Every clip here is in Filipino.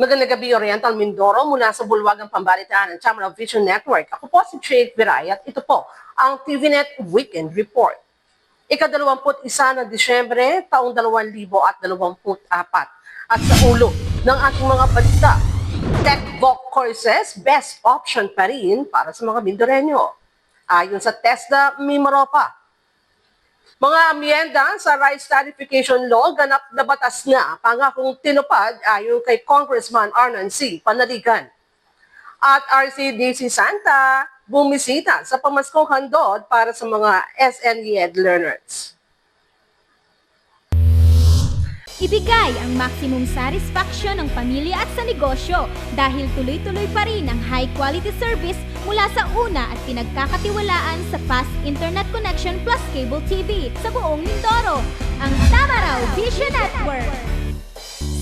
Magandang gabi, Oriental Mindoro, mula sa Bulwagang Pambalitaan ng Chamber of Vision Network. Ako po si Jake Viray at ito po ang TVNet Weekend Report. Ika-21 ng Disyembre, taong 2024. At sa ulo ng ating mga balita, TechVoc courses, best option pa rin para sa mga Mindoreño. Ayon sa TESDA Mimaropa, mga amyenda sa Rice Tariffication Law ganap na batas na pangakong tinupad ayon kay Congressman Arnon C. Panaligan. At RCDC Santa bumisita sa pamaskong handog para sa mga SNED learners. Ibigay ang maximum satisfaction ng pamilya at sa negosyo dahil tuloy-tuloy pa rin ang high-quality service mula sa una at pinagkakatiwalaan sa fast internet connection plus cable TV sa buong Mindoro, ang Tamaraw Vision Network.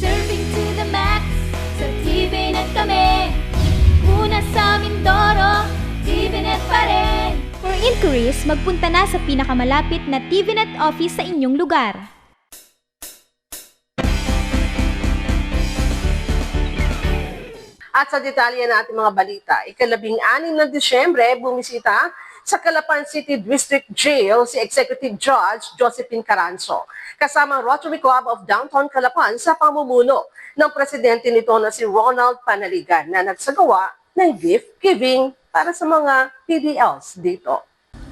Serving to the max, sa TVNet kami. Una sa Mindoro, TVNet pa rin. For inquiries, magpunta na sa pinakamalapit na TVNet office sa inyong lugar. At sa detalye natin mga balita, ika-16 ng Disyembre, bumisita sa Calapan City District Jail si Executive Judge Josephine Caranzo, kasama ang Rotary Club of Downtown Calapan sa pamumuno ng presidente nito na si Ronald Panaligan na nagsagawa ng gift giving para sa mga PDLs dito.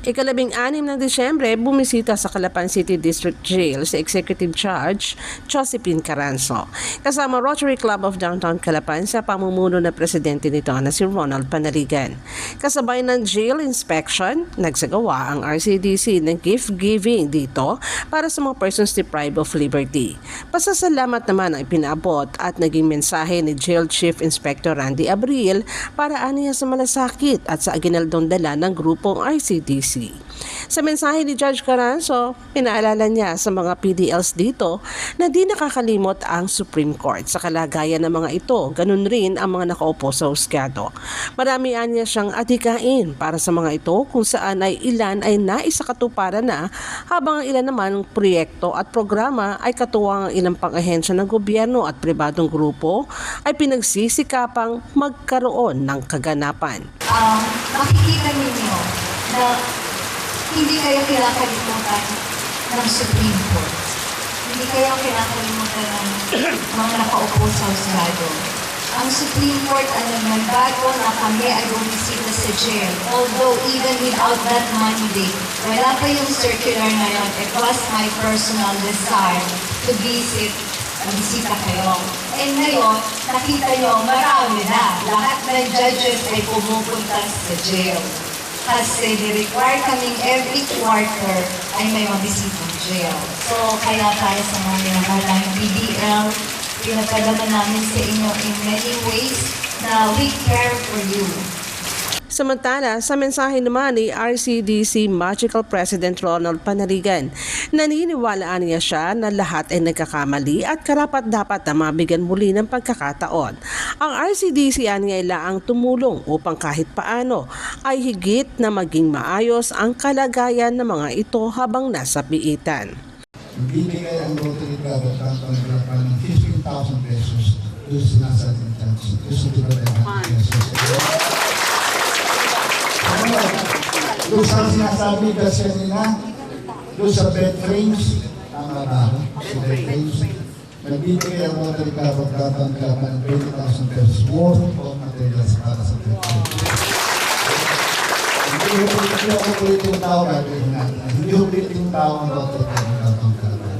Ika-16 ng Disyembre, bumisita sa Calapan City District Jail si Executive Judge Josephine Caranzo, kasama Rotary Club of Downtown Calapan sa pamumuno ng presidente nito na si Ronald Panaligan. Kasabay ng jail inspection, nagsagawa ang RCDC ng gift giving dito para sa mga persons deprived of liberty. Pasasalamat naman ang ipinaabot at naging mensahe ni Jail Chief Inspector Randy Abril para aniya sa malasakit at sa aginaldong dala ng grupong RCDC. Sa mensahe ni Judge Caranzo, pinaalala niya sa mga PDLs dito na di nakakalimot ang Supreme Court sa kalagayan ng mga ito, ganun rin ang mga nakaupo sa husgado. Maramihan niya siyang atikain para sa mga ito kung saan ay ilan ay naisakatuparan na habang ang ilan naman proyekto at programa ay katuwang ang ilang pang-ahensya ng gobyerno at pribadong grupo ay pinagsisikapang magkaroon ng kaganapan. Makikita ninyo na hindi kayo kinakalimutan ng Supreme Court. Hindi kayo kinakalimutan ng mga nakaupo sa husgado. Ang Supreme Court ay nagbago na kami ay bumisita sa jail. Although even without that mandate, wala pa yung circular na yun. It was my personal desire to bisita kayo. And ngayon, nakita nyo, marami na. Lahat ng judges ay pumupunta sa jail. Kasi ni-require kaming every quarter ay may mabisitang jail. So, kaya tayo sa mga minamalang PDL, pinapadala namin sa inyo in many ways na we care for you. Samantala, sa mensahe naman ni RCDC Magical President Ronald Panaligan, naniniwalaan niya siya na lahat ay nagkakamali at karapat-dapat na mabigyan muli ng pagkakataon. Ang RCDC niya ay laang tumulong upang kahit paano ay higit na maging maayos ang kalagayan ng mga ito habang nasa piitan. Bibigay ang Rotary Club of Downtown Calapan ng 15,000 pesos doon sinasating chance. Doon sa sinasabi kasi nila, doon sa bed frames, tama ba? Sa bed frames, nagbibigay ang Rotary Club of Downtown Calapan ng 20,000 pesos worth of materials para sa bed frames. Hindi ako ulitin tao, gagawin natin. Hindi ulitin tao ang Rotary Club of Downtown Calapan.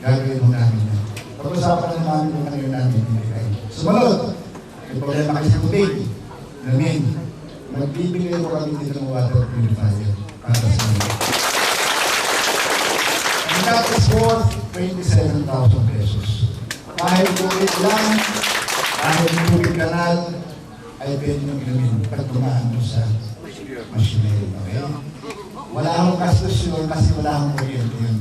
Gagawin mo namin yan. Pag-usapan na namin kung ano yun namin binigay. Sumunod, may problema kayo sa tubig. Namin. Magbibigay mo kami dito ng water purifier para sa mga. And that is worth 27,000 pesos. Kahit tubig lang, kahit tubig kanal, ay pwede nyo gawin pag tumaan mo sa machinery. Okay? Wala akong gastos yun kasi wala akong kuryente yun.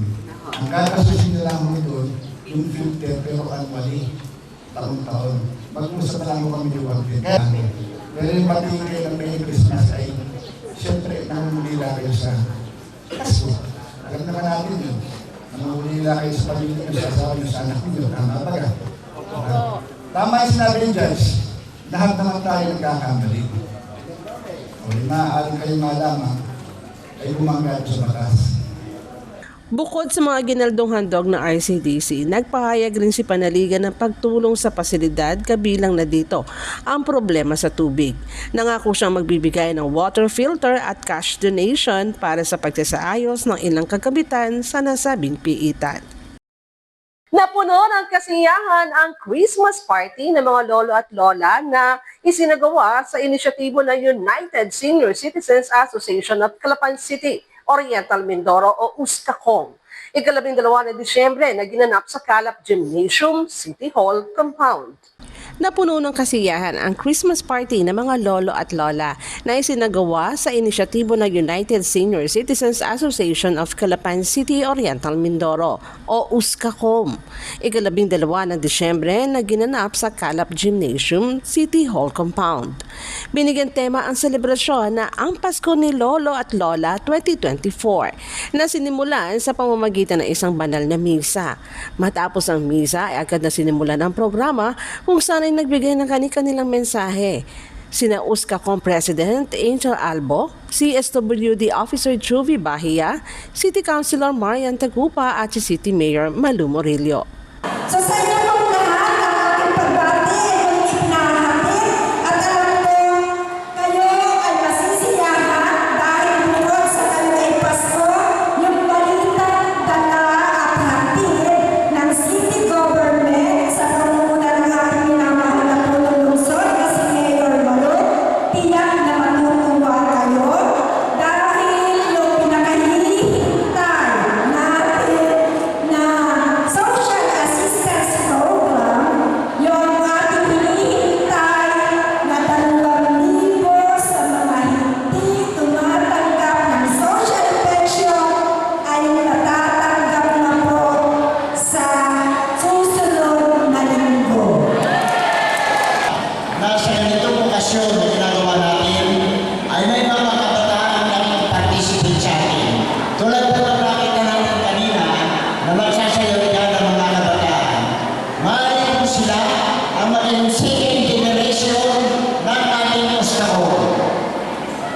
Ang gagastosin nyo lang mo doon, yung filter, pero annually, taon-taon. Mag-usap lang mo kami yung filter. Pero yung patingin ng Merry Christmas ay siyempre nangungulila kayo sa kaso. Alam naman natin yun. Nangungulila kayo sa pamilya nyo, sa asawa nyo, sa anak nyo. Tama ba ka? Tama yung sinabi ni Judge, lahat naman tayo nagkakamali. O yung maaaring kayo malaman, ay bumangat sa batas. Bukod sa mga ginaldong handog ng RCDC, nagpahayag rin si Panaligan ng pagtulong sa pasilidad kabilang na dito ang problema sa tubig. Nangako siyang magbibigay ng water filter at cash donation para sa pagsasaayos ng ilang kagamitan sa nasabing piitan. Napuno ng kasiyahan ang Christmas party ng mga lolo at lola na isinagawa sa inisyatibo ng United Senior Citizens Association of Calapan City, Oriental Mindoro o USCACOM. Ika-12 na Disyembre na ginanap sa Calap Gymnasium City Hall Compound. Napuno ng kasiyahan ang Christmas party ng mga lolo at lola na isinagawa sa inisyatibo ng United Senior Citizens Association of Calapan City, Oriental Mindoro o USCACOM. Ika-12 ng Disyembre na ginanap sa Calap Gymnasium City Hall Compound. Binigyan tema ang selebrasyon na ang Pasko ni Lolo at Lola 2024 na sinimulan sa pamamagitan ng isang banal na misa. Matapos ang misa ay agad na sinimulan ang programa kung saan ay nagbigay ng kanilang mensahe. Sina USCACOM President Angel Albo, CSWD Officer Juvie Bahia, City Councilor Marian Tagupa at si City Mayor Malu Morillo. So sa inyo pong lahat, ang aking pagbati ay huling ipinahatid at alam ko kayo ay masisiyahan dahil bukod sa kayo ay Pasko, yung balita, dala at hatid ng city government sa pangunguna ng ating minamahal na punong lungsod na si Mayor Malu, tiyak na matutuwa kayo dahil yung pinakahihintay natin na social assistance program, yung ating hinihintay na 2,000 sa mga hindi tumatanggap ng social pension ay natatanggap na po sa susunod na linggo. Na sa ganitong okasyon na ginagawa natin ay may mga kabataan na nag-participate sa atin. Tulad po ng nakita natin kanina na magsasayaw yan ng mga kabataan. Maaari po sila ang maging second generation ng ating USCACOM.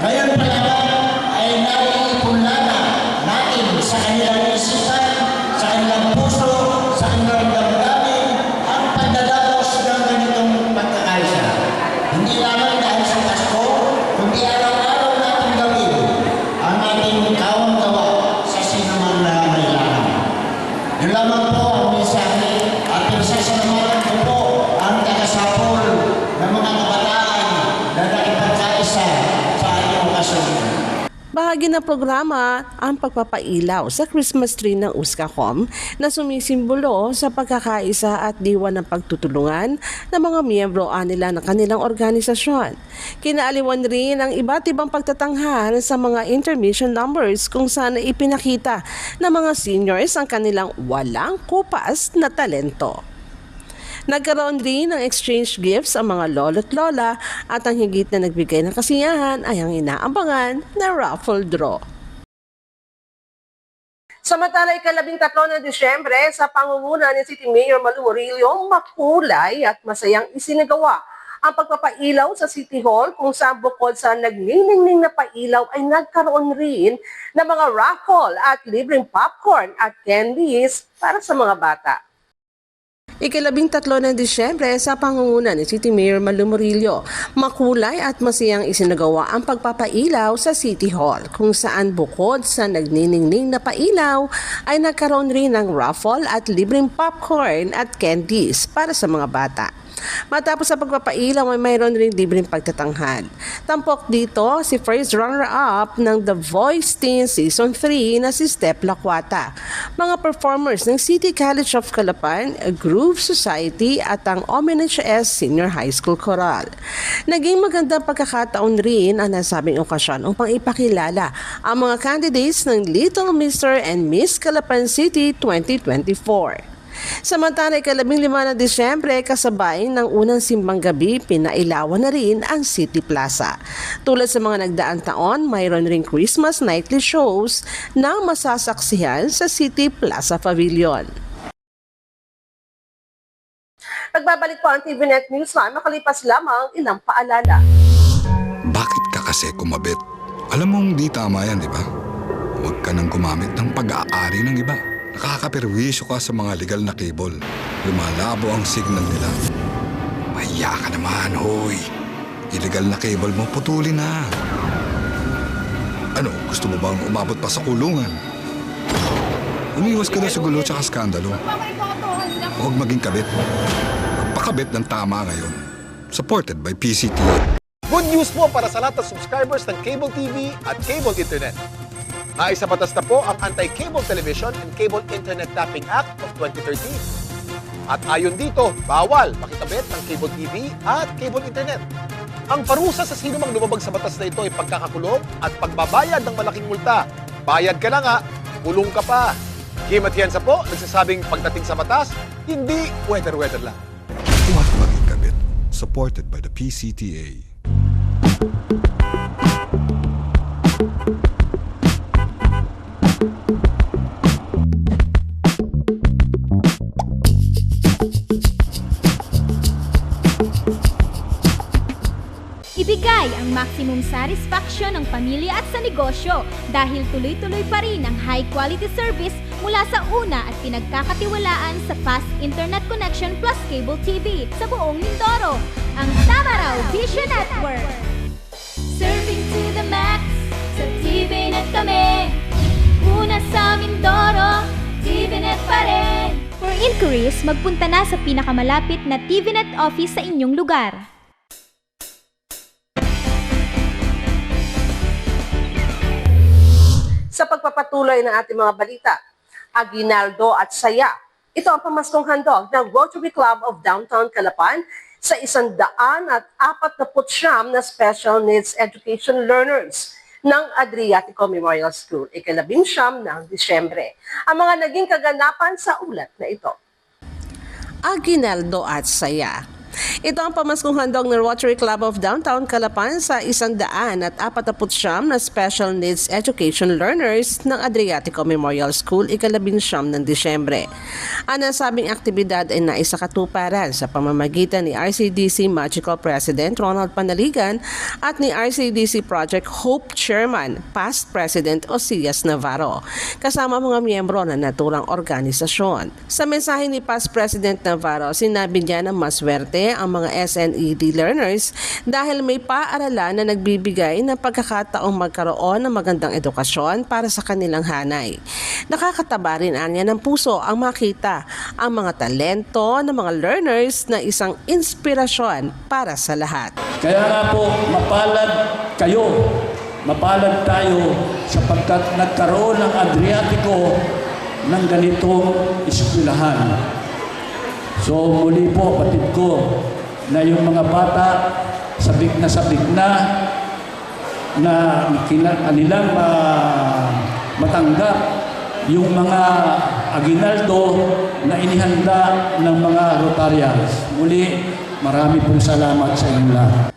Ngayon pa naman ay naiipon natin sa kanilang isipan, sa kanilang puso, sa kanilang damdamin ang pagdadalos ng ganitong pagkakaisa. Hindi lamang dahil sa Pasko, kundi araw-araw natin gawin ang ating kawang gawa sa sinumang nangangailangan. Yun lamang po ang mensahe at pinagsasalamahan ko po ang tagasapol ng mga kabataan na nakipagkaisa sa ating okasyon. Bahagi ng programa ang pagpapailaw sa Christmas tree ng USCACOM na sumisimbolo sa pagkakaisa at diwa ng pagtutulungan ng mga miyembro nila ng kanilang organisasyon. Kinaaliwan rin ang iba't ibang pagtatanghal sa mga intermission numbers kung saan ipinakita ng mga seniors ang kanilang walang kupas na talento. Nagkaroon rin ng exchange gifts ang mga lolo't lola at ang higit na nagbigay ng kasiyahan ay ang inaambangan na raffle draw. Samantala, ika-13 ng Disyembre, sa pangunguna ni City Mayor Malu Morillo, makulay at masayang isinagawa ang pagpapailaw sa City Hall kung saan bukod sa nagniningning na pailaw ay nagkaroon rin ng mga raffle at libreng popcorn at candies para sa mga bata. Ika-13 ng Disyembre sa pangunguna ni City Mayor Malu Morillo, makulay at masayang isinagawa ang pagpapailaw sa City Hall kung saan bukod sa nagniningning na pailaw ay nagkaroon rin ng raffle at libreng popcorn at candies para sa mga bata. Matapos sa pagpapailaw ay mayroon ring libreng pagtatanghal. Tampok dito si first runner-up ng The Voice Teen Season 3 na si Step Lacuata. Mga performers ng City College of Calapan, Groove Society at ang OMNHS Senior High School Choral. Naging magandang pagkakataon rin ang nasabing okasyon upang ipakilala ang mga candidates ng Little Mr. and Miss Calapan City 2024. Samantala, ika-15 na Disyembre, kasabay ng unang simbang gabi, pinailawan na rin ang City Plaza. Tulad sa mga nagdaang taon, mayroon ring Christmas nightly shows na masasaksihan sa City Plaza Pavilion. Nagbabalik po ang TVNet Newsline makalipas lamang ilang paalala. Bakit ka kasi kumabit? Alam mong di tama yan, di ba? Huwag ka nang gumamit ng pag-aari ng iba. Nakakaperwisyo ka sa mga legal na cable. Lumalabo ang signal nila. Mahiya ka naman, hoy. Illegal na cable mo, putulin na. Ano, gusto mo bang umabot pa sa kulungan? Umiwas ka na sa gulo tsaka skandalo. Huwag maging kabit. Magpakabit ng tama ngayon. Supported by PCTA. Good news po para sa lahat ng subscribers ng Cable TV at Cable Internet. Naisa batas na po ang Anti-Cable Television and Cable Internet Tapping Act of 2013. At ayon dito, bawal makikabit ng Cable TV at Cable Internet. Ang parusa sa sino mang lumabag sa batas na ito ay pagkakakulong at pagbabayad ng malaking multa. Bayad ka na nga, kulong ka pa. Kim Atienza po, nagsasabing pagdating sa batas, hindi weather-weather lang. Huwag maging kabit. Supported by the PCTA. Ibigay ang maximum satisfaction ng pamilya at sa negosyo dahil tuloy-tuloy pa rin ang high-quality service mula sa una at pinagkakatiwalaan sa fast internet connection plus cable TV sa buong Mindoro, ang Tamaraw Vision Network. Serving to the max, sa TVNet kami. Una sa Mindoro, TVNet pa rin. For inquiries, magpunta na sa pinakamalapit na TVNet office sa inyong lugar. Sa pagpapatuloy ng ating mga balita, aginaldo at saya. Ito ang pamaskong handog ng Rotary Club of Downtown Calapan sa 149 na special needs education learners ng Adriatico Memorial School, ika-19 ng Disyembre. Ang mga naging kaganapan sa ulat na ito. Aginaldo at saya. Ito ang pamaskong handog ng Rotary Club of Downtown Calapan sa 149 na special needs education learners ng Adriatico Memorial School, ika-19 ng Disyembre. Ang nasabing aktibidad ay naisakatuparan sa pamamagitan ni RCDC Magical President Ronald Panaligan at ni RCDC Project Hope Chairman, past President Osias Navarro, kasama mga miyembro ng naturang organisasyon. Sa mensahe ni past President Navarro, sinabi niya na maswerte ang mga SNED learners dahil may paaralan na nagbibigay ng pagkakataong magkaroon ng magandang edukasyon para sa kanilang hanay. Nakakataba rin niya ng puso ang makita ang mga talento ng mga learners na isang inspirasyon para sa lahat. Kaya nga po, mapalad kayo, mapalad tayo sapagkat nagkaroon ng Adriatico ng ganitong eskwelahan. So muli po, batid ko na yung mga bata sabik na kanilang matanggap yung mga aginaldo na inihanda ng mga Rotarians. Muli, marami pong salamat sa inyo lahat.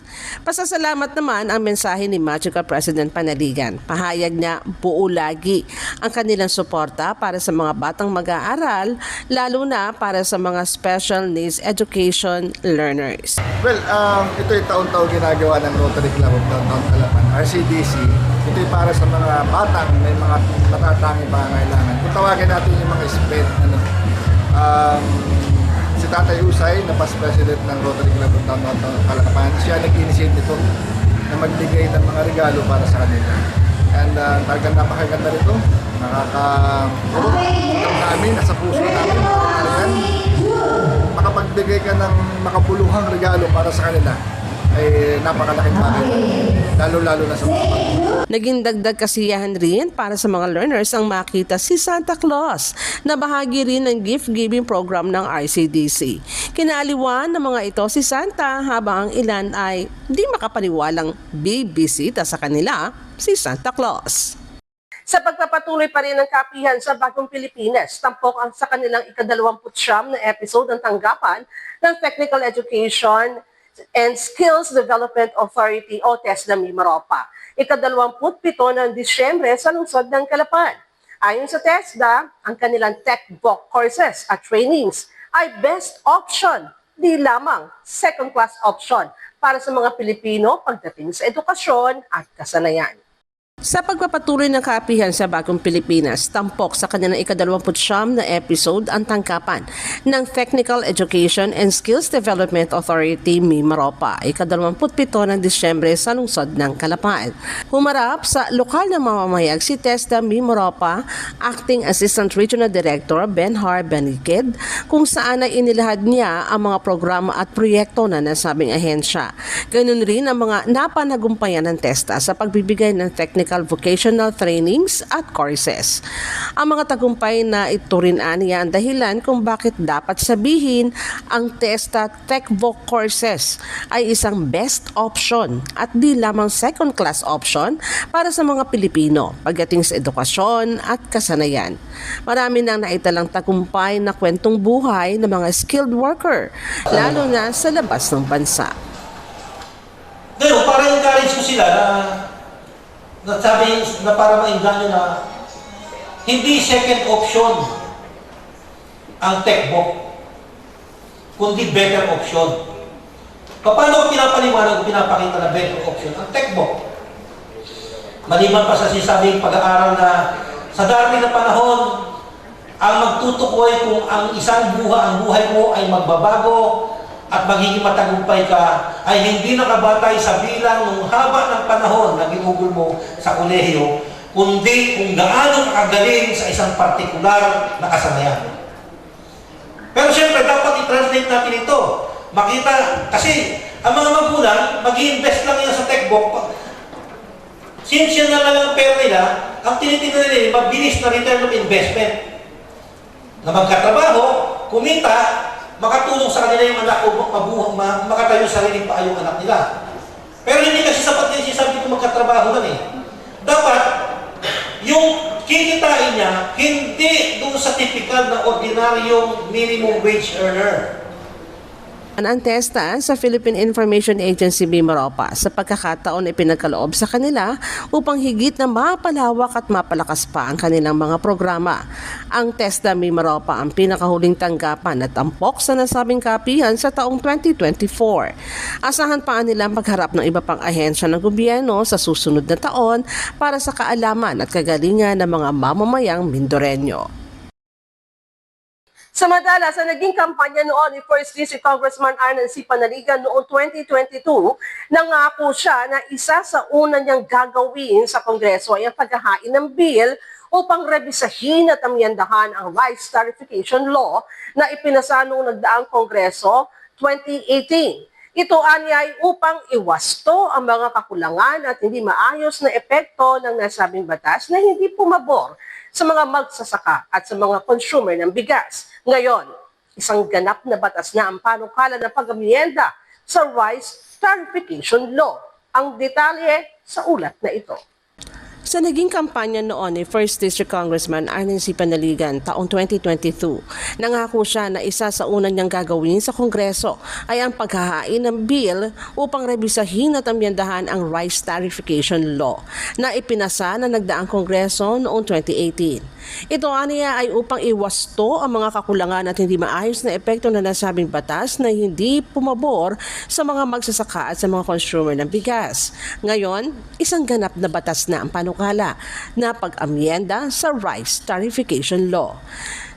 Pasasalamat naman ang mensahe ni Magical President Panaligan. Pahayag niya buo lagi ang kanilang suporta para sa mga batang mag-aaral, lalo na para sa mga special needs education learners. Well, ito yung taon-taon ginagawa ng Rotary Club of Downtown Calapan, RCDC. Ito yung para sa mga batang may mga natatanging pangangailangan. Kung tawagin natin yung mga SPED, si Tatay Usay, na past president ng Rotary Club of Downtown Calapan, siya nag-initiate nito na magbigay ng mga regalo para sa kanila. And talagang napakaganda nito. Nakaka-ulong namin, nasa puso namin. Talagang makapagbigay ka ng makapuluhang regalo para sa kanila ay napakalaking bagay. Lalo-lalo na sa mga pag- Naging dagdag kasiyahan rin para sa mga learners ang makita si Santa Claus na bahagi rin ng gift-giving program ng RCDC. Kinaaliwan ng mga ito si Santa habang ang ilan ay di makapaniwalang bibisita sa kanila si Santa Claus. Sa pagpapatuloy pa rin ng kapihan sa Bagong Pilipinas, tampok ang sa kanilang ika-29 na episode ng tanggapan ng Technical Education and Skills Development Authority o TESDA Mimaropa. Ika-27 ng Disyembre sa lungsod ng Calapan. Ayon sa TESDA, ang kanilang tech book courses at trainings ay best option di lamang second-class option para sa mga Pilipino pagdating sa edukasyon at kasanayan. Sa pagpapatuloy ng kaapihan sa Bagong Pilipinas, tampok sa kanilang ika-29 na episode ang tangkapan ng Technical Education and Skills Development Authority MIMAROPA, ika-27 ng Disyembre sa lungsod ng Calapan. Humarap sa lokal na mamamayag si TESDA MIMAROPA Acting Assistant Regional Director Benhar Benikid kung saan ay inilahad niya ang mga programa at proyekto na nasabing ahensya. Ganun rin ang mga napanagumpayan ng TESDA sa pagbibigay ng technical vocational trainings at courses. Ang mga tagumpay na ito rin aniya ang dahilan kung bakit dapat sabihin ang TESDA TechVoc courses ay isang best option at di lamang second-class option para sa mga Pilipino pagdating sa edukasyon at kasanayan. Marami nang naitalang tagumpay na kwentong buhay ng mga skilled worker, lalo na sa labas ng bansa. Ngayon, para encourage ko sila na sabi na para mainganyo na hindi second option ang TechVoc, kundi better option. Paano ko pinapaliwanag o pinapakita na better option ang TechVoc? Maliban pa sa sinasabing pag-aaral na sa darating na panahon, ang magtutukoy kung ang buhay mo ay magbabago at magiging matagumpay ka ay hindi nakabatay sa bilang ng haba ng panahon na ginugol mo sa kolehiyo, kundi kung gaano kagaling sa isang partikular na kasanayan. Pero siyempre, dapat i-translate natin ito. Makita, kasi ang mga magulang, mag-i-invest lang yan sa TechVoc. Since yan na lang ang pera nila, ang tinitingnan nila, mabilis na return of investment. Na magkatrabaho, kumita, makatulong sa kanila yung anak o makatayo sa sariling paa yung anak nila. Pero hindi kasi sapat din sinasabi ko magkatrabaho lang eh. Dapat, yung kikitain niya, hindi doon sa typical na ordinaryong minimum wage earner. Ang TESDA sa Philippine Information Agency MIMAROPA sa pagkakataon ay pinagkaloob sa kanila upang higit na mapalawak at mapalakas pa ang kanilang mga programa. Ang TESDA MIMAROPA ang pinakahuling tanggapan at tampok sa nasabing kaapihan sa taong 2024. Asahan pa nilang magharap ng iba pang ahensya ng gobyerno sa susunod na taon para sa kaalaman at kagalingan ng mga mamamayang Mindoreño. Samantala, sa naging kampanya noon ni First District Congressman Arnan C. Panaligan noong 2022, nangako siya na isa sa una niyang gagawin sa Kongreso ay ang paghahain ng bill upang rebisahin at amyendahan ang Rice Tarification Law na ipinasa noong nagdaang Kongreso 2018. Ito ay upang iwasto ang mga kakulangan at hindi maayos na epekto ng nasabing batas na hindi pumabor sa mga magsasaka at sa mga consumer ng bigas. Ngayon, isang ganap na batas na ang panukala ng pag-amyenda sa Rice Tarification Law. Ang detalye sa ulat na ito. Sa naging kampanya noon ni First District Congressman Arnan C. Panaligan taong 2022, nangako siya na isa sa unang niyang gagawin sa Kongreso ay ang paghahain ng bill upang rebisahin at amyendahan ang Rice Tarification Law na ipinasa na nagdaang Kongreso noong 2018. Ito aniya ay upang iwasto ang mga kakulangan at hindi maayos na epekto na nasabing batas na hindi pumabor sa mga magsasaka at sa mga consumer ng bigas. Ngayon, isang ganap na batas na ang panukala na pag-amyenda sa Rice Tarification Law.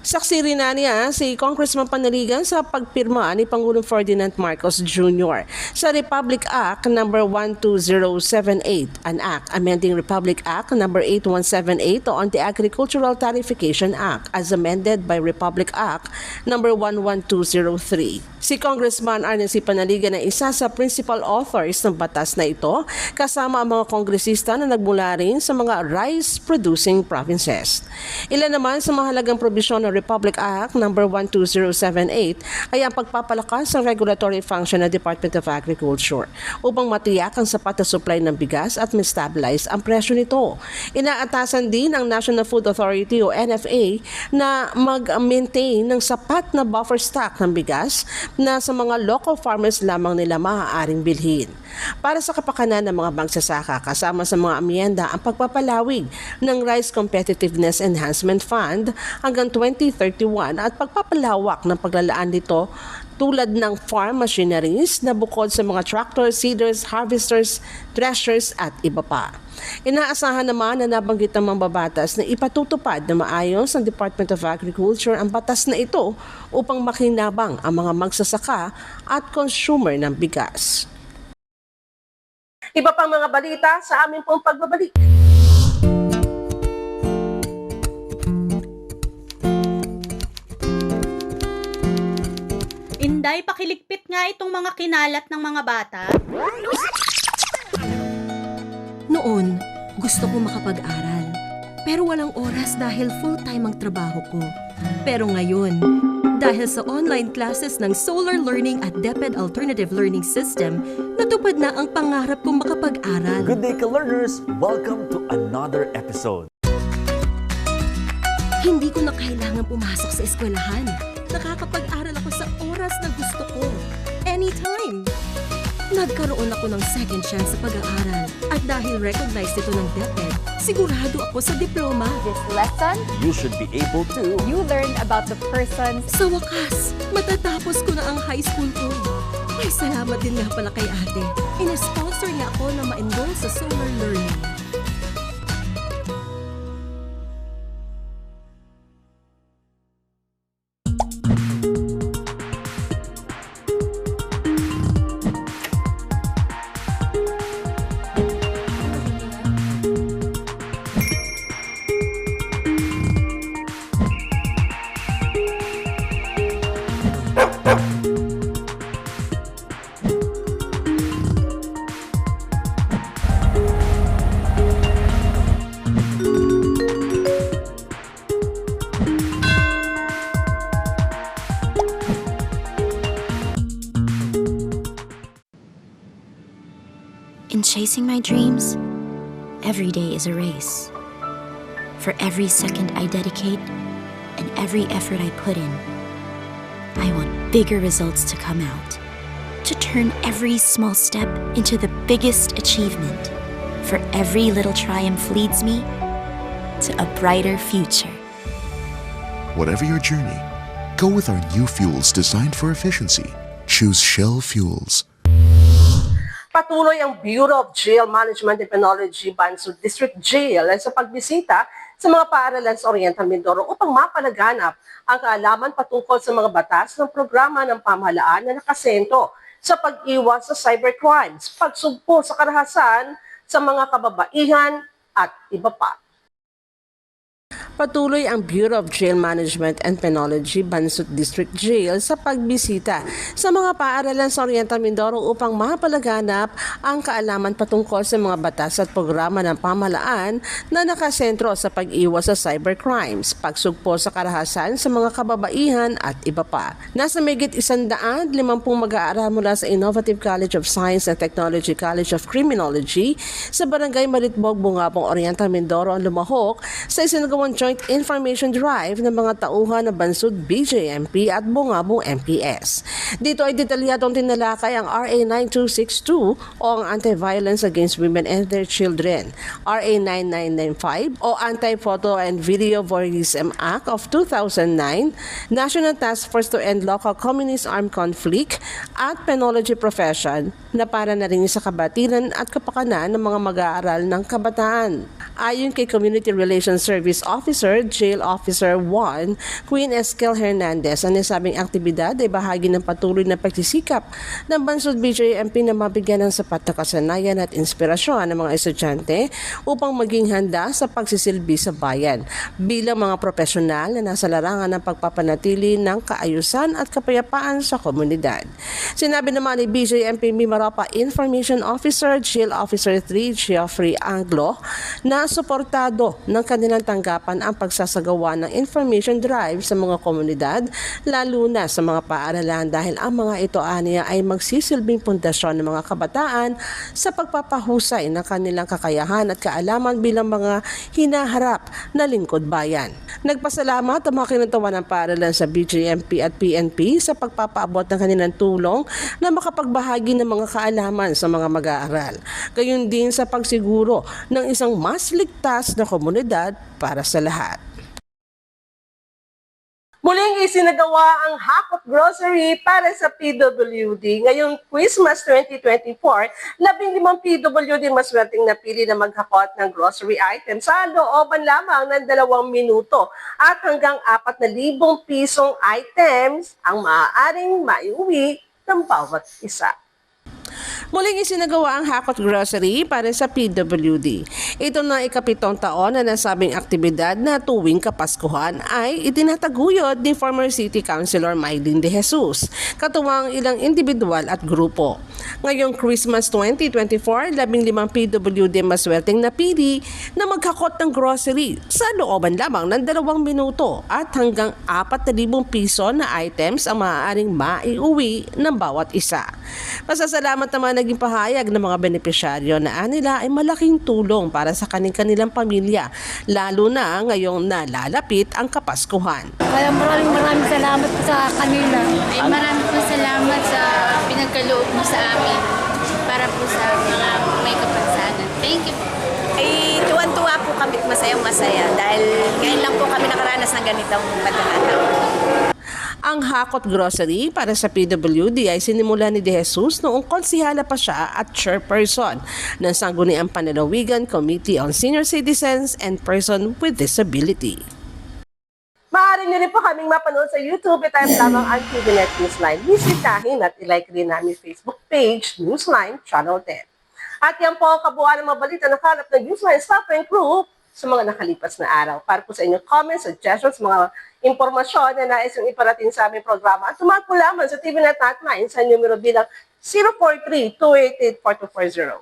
Saksi rin na niya si Congressman Panaligan sa pagpirma ni Pangulong Ferdinand Marcos Jr. sa Republic Act No. 12078, an act amending Republic Act No. 8178 on the Agricultural Tarification Act as amended by Republic Act No. 11203. Si Congressman Arnan C. Panaligan ay isa sa principal authors ng batas na ito kasama ang mga kongresista na nagmula rin sa mga rice-producing provinces. Ilan naman sa mahalagang probisyon ng Republic Act No. 12078 ay ang pagpapalakas ng regulatory function ng Department of Agriculture upang matiyak ang sapat na supply ng bigas at ma-stabilize ang presyo nito. Inaatasan din ang National Food Authority o NFA na mag-maintain ng sapat na buffer stock ng bigas na sa mga local farmers lamang nila maaaring bilhin. Para sa kapakanan ng mga magsasaka, kasama sa mga amyenda ang pagpapalawig ng Rice Competitiveness Enhancement Fund hanggang 20 2031 at pagpapalawak ng paglalaan nito tulad ng farm machineries na bukod sa mga tractors, seeders, harvesters, threshers at iba pa. Inaasahan naman na nabanggit ng mga babatas na ipatutupad na maayos ng Department of Agriculture ang batas na ito upang makinabang ang mga magsasaka at consumer ng bigas. Iba pang mga balita sa aming pong pagbabalik. Inday, pakiligpit nga itong mga kinalat ng mga bata. Noon, gusto ko makapag-aral. Pero walang oras dahil full-time ang trabaho ko. Pero ngayon, dahil sa online classes ng Solar Learning at DepEd Alternative Learning System, natupad na ang pangarap kong makapag-aral. Good day, ka-learners! Welcome to another episode. Hindi ko na kailangan pumasok sa eskwelahan. Nakakapag-aral ako sa oras na gusto ko. Anytime! Nagkaroon ako ng second chance sa pag-aaral. At dahil recognized ito ng DepEd, sigurado ako sa diploma. This lesson, You should be able to... you learn about the persons. Sa wakas, matatapos ko na ang high school ko. May salamat din nga pala kay ate. Ina-sponsor niya ako na ma-enroll sa Solar Learning. In chasing my dreams, every day is a race. For every second I dedicate and every effort I put in, I want bigger results to come out. To turn every small step into the biggest achievement. For every little triumph leads me to a brighter future. Whatever your journey, go with our new fuels designed for efficiency. Choose Shell Fuels. Patuloy ang Bureau of Jail Management and Penology Bansud District Jail sa pagbisita sa mga paaralan sa Oriental Mindoro upang mapalaganap ang kaalaman patungkol sa mga batas ng programa ng pamahalaan na nakasentro sa pag-iwas sa cybercrimes, pagsugpo sa karahasan sa mga kababaihan at iba pa. Patuloy ang Bureau of Jail Management and Penology Bansud District Jail sa pagbisita sa mga paaralan sa Oriental Mindoro upang mapalaganap ang kaalaman patungkol sa mga batas at programa ng pamahalaan na nakasentro sa pag-iwas sa cybercrimes, pagsugpo sa karahasan sa mga kababaihan at iba pa. Nasa mahigit 150 mag-aaral mula sa Innovative College of Science and Technology College of Criminology sa Barangay Malitbog, Bungabong, Oriental Mindoro ang lumahok sa isinagawang Joint Information Drive ng mga tauhan ng Bansud BJMP at Bungabong MPS. Dito ay detalyadong tinalakay ang RA 9262 o ang Anti-Violence Against Women and Their Children, RA 9995 o Anti-Photo and Video Voyeurism Act of 2009, National Task Force to End Local Communist Armed Conflict at Penology Profession na para na rin sa kabatiran at kapakanan ng mga mag-aaral ng kabataan. Ayon kay Community Relations Service Officer, Jail Officer 1, Queen Eskel Hernandez, ang nasabing aktibidad ay bahagi ng patuloy na pagsisikap ng Bansud BJMP na mabigyan ng sapat na kasanayan at inspirasyon ng mga estudyante upang maging handa sa pagsisilbi sa bayan bilang mga profesional na nasa larangan ng pagpapanatili ng kaayusan at kapayapaan sa komunidad. Sinabi naman ni BJMP Mimaropa Information Officer, Jail Officer 3, Geoffrey Anglo, na suportado ng kanilang tanggapan ang pagsasagawa ng information drive sa mga komunidad, lalo na sa mga paaralan dahil ang mga ito aniya ay magsisilbing pundasyon ng mga kabataan sa pagpapahusay ng kanilang kakayahan at kaalaman bilang mga hinaharap na lingkod bayan. Nagpasalamat ang mga kinutawan ng paaralan sa BJMP at PNP sa pagpapaabot ng kanilang tulong na makapagbahagi ng mga kaalaman sa mga mag-aaral. Gayon din sa pagsiguro ng isang mas ligtas na komunidad para sa lahat. Muling isinagawa ang Hakot Grocery para sa PWD. Ngayong Christmas 2024, 15 PWD maswerteng napili na maghakot ng grocery items sa looban lamang ng 2 minuto at hanggang 4,000 pisong items ang maaaring maiuwi ng bawat isa. Muling isinagawa ang Hakot Grocery para sa PWD. Ito na ikapitong taon na nasabing aktibidad na tuwing Kapaskuhan ay itinataguyod ni former City Councilor Mylene De Jesus, katuwang ilang individual at grupo. Ngayong Christmas 2024, 15 PWD maswerteng napili na maghakot ng grocery sa looban lamang ng 2 minuto at hanggang 4,000 piso na items ang maaaring maiuwi ng bawat isa. Pasasalamat naman naging pahayag ng mga benepisyaryo na nila ay malaking tulong para sa kanilang pamilya, lalo na ngayong nalalapit ang Kapaskuhan. Kaya maraming salamat po sa kanila. Ay maraming po salamat sa pinagkaloob mo sa amin para po sa mga may kapansanan. Thank you po. Ay tuwan-tuwa po kami, masayang-masaya dahil ngayon lang po kami nakaranas ng ganitong pagkakataon. Ang Hakot Grocery para sa PWD ay sinimula ni De Jesus noong konsihala pa siya at chairperson ng Sangguniang Panlalawigan Committee on Senior Citizens and Person with Disability. Maaari niyo rin po kaming mapanood sa YouTube at time lamang ang TVNet Newsline. Bisitahin at ilike rin namin Facebook page Newsline Channel 10. At yan po ang kabuuan ng mga balita na kalap ng Newsline staff and crew sa mga nakalipas na araw. Para po sa inyong comments, suggestions, mga impormasyon na nais yung iparating sa aming programa at tumawag po lamang sa TVNet Hotline sa numero bilang 043-288-4240.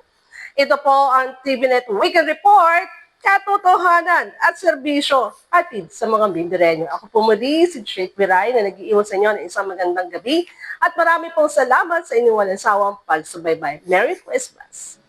Ito po ang TVNet Weekend Report, katotohanan at serbisyo hatid sa mga Mindoreño. Ako po muli si Jake Viray na nag-iiwan sa inyo ng isang magandang gabi at marami pong salamat sa inyong walang sawang pagsubaybay. Merry Christmas!